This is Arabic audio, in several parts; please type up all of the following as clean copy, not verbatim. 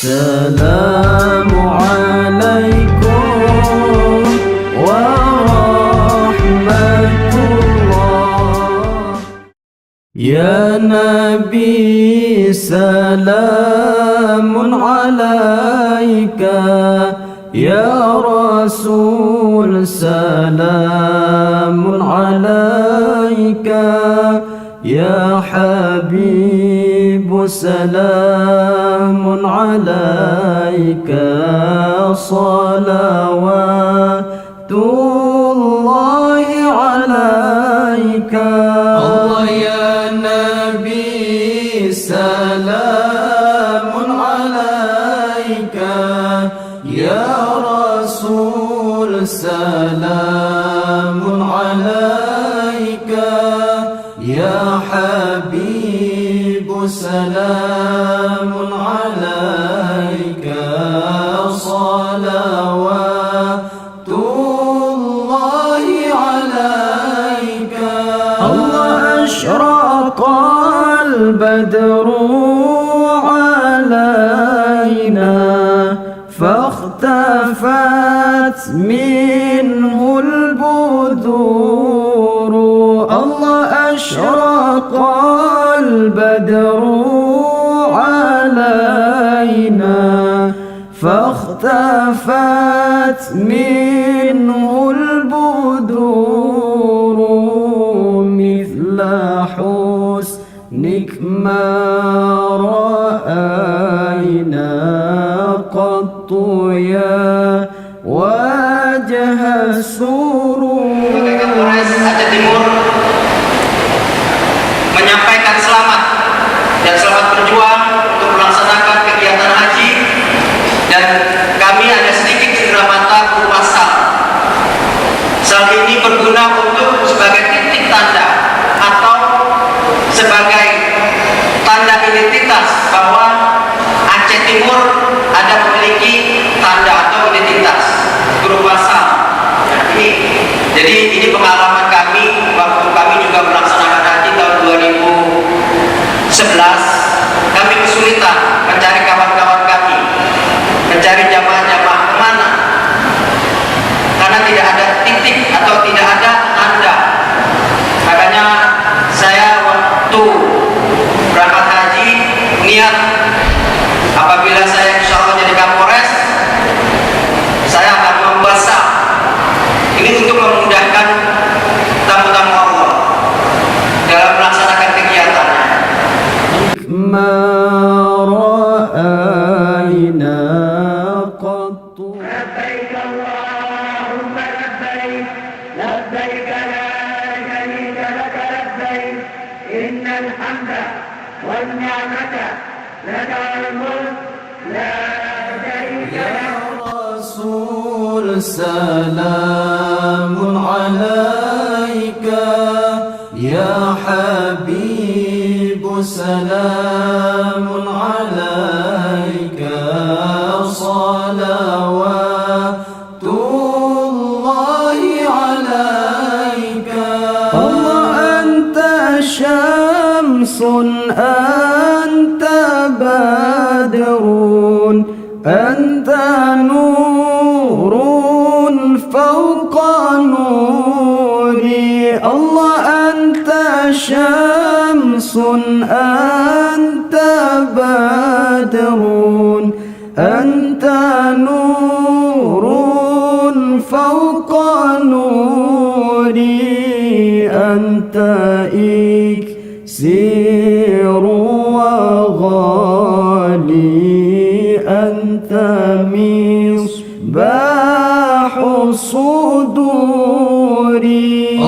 السلام عليكم ورحمة الله. يا نبي سلام عليك، يا رسول سلام عليك، يا حبيب سلام عليك، صلوات الله عليك. الله يا نبي سلام عليك، يا رسول سلام عليك، يا حبيب سلام عليك، صلوات الله عليك. الله أشرق البدر علينا فاختفت منه البذور. الله أشرق البدر علينا فاختفت منه البذور. مثل حسنك ما رأينا قط يا وجه السرور. Kapolres Aceh Timur menyampaikan selamat dan selamat berjuang untuk melaksanakan kegiatan haji, dan kami ada sedikit cenderamata berupa sal. Sal ini berguna untuk sebagai titik tanda atau sebagai tanda identitas bahwa Aceh Timur ada memiliki tanda atau identitas berupa sal. Jadi ini pengalaman kami waktu kami juga melaksanakan haji tahun 2011. Kami kesulitan mencari kawan-kawan kami, mencari jamaah-jamaah kemana, karena tidak ada titik atau tidak ada tanda. Makanya saya waktu berangkat haji niat apabila saya insya Allah jadi Kapolres, saya akan membasah ini untuk memudahkan tamu-tamu Allah dalam melaksanakan kegiatannya. ما رأينا قط. لبيك اللهم لبيك، لبيك لا شريك لك لبيك، إن الحمد والنعمة لك والملك لا شريك لك. يا رسول سلام عليك، يا حبيب سلام عليك، صلوات الله عليك. الله أنت شمس أنت بدر أنت نور فوق نوري. الله أنت شمس أنت بدر أنت نور فوق نوري. أنت إكسير وغالي، أنت مصباح الصدور.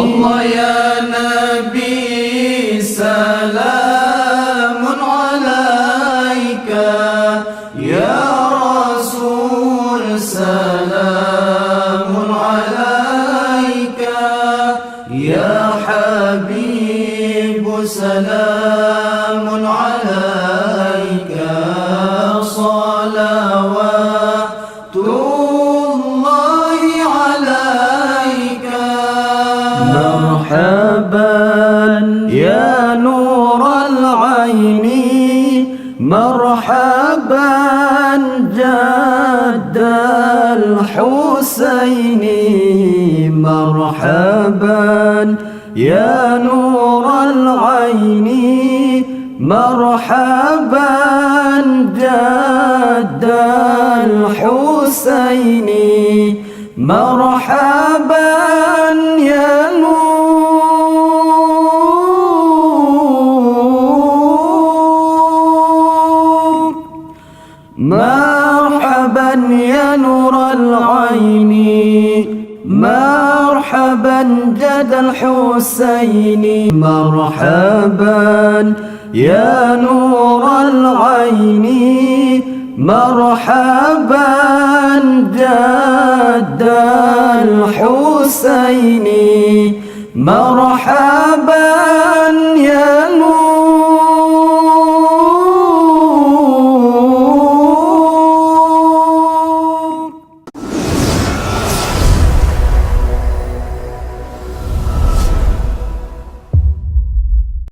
الله يا نبي سلام عليك، يا رسول سلام عليك، يا حبيب سلام عليك، صلوات الله عليك. مرحبا يا نور العين، مرحبا جد الحسين مرحبا يا نور العين مرحبا جد الحسين مرحبا يا نور مرحبا يا نور العين مرحبا جد الحسين مرحبا يا نور العين مرحبا جد الحسين مرحبا